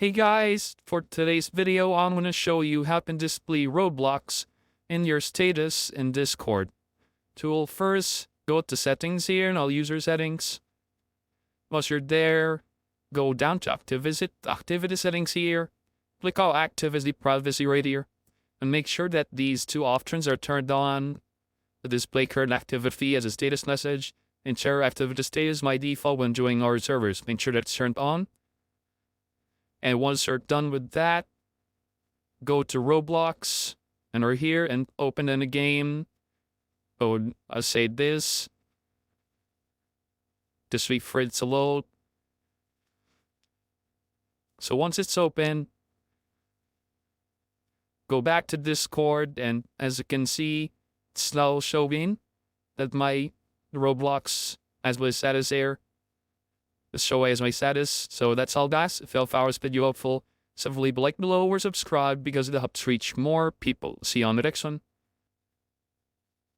Hey guys, for today's video I'm going to show you how to display Roblox in your status in Discord. Tool first, go to settings here in all user settings. Once you're there, go down to activity settings here. Click on activity privacy right here. And make sure that these two options are turned on. The display current activity as a status message and share activity status by default when joining our servers. Make sure that's turned on. And once you're done with that, go to Roblox and are here and open in a game. So I'll say this. Just wait for it to load. So once it's open, go back to Discord, and as you can see, it's now showing that my Roblox as my status there. Just show as my status. So that's all, guys. If you found this video helpful, so leave a like below or subscribe because it helps reach more people. See you on the next one.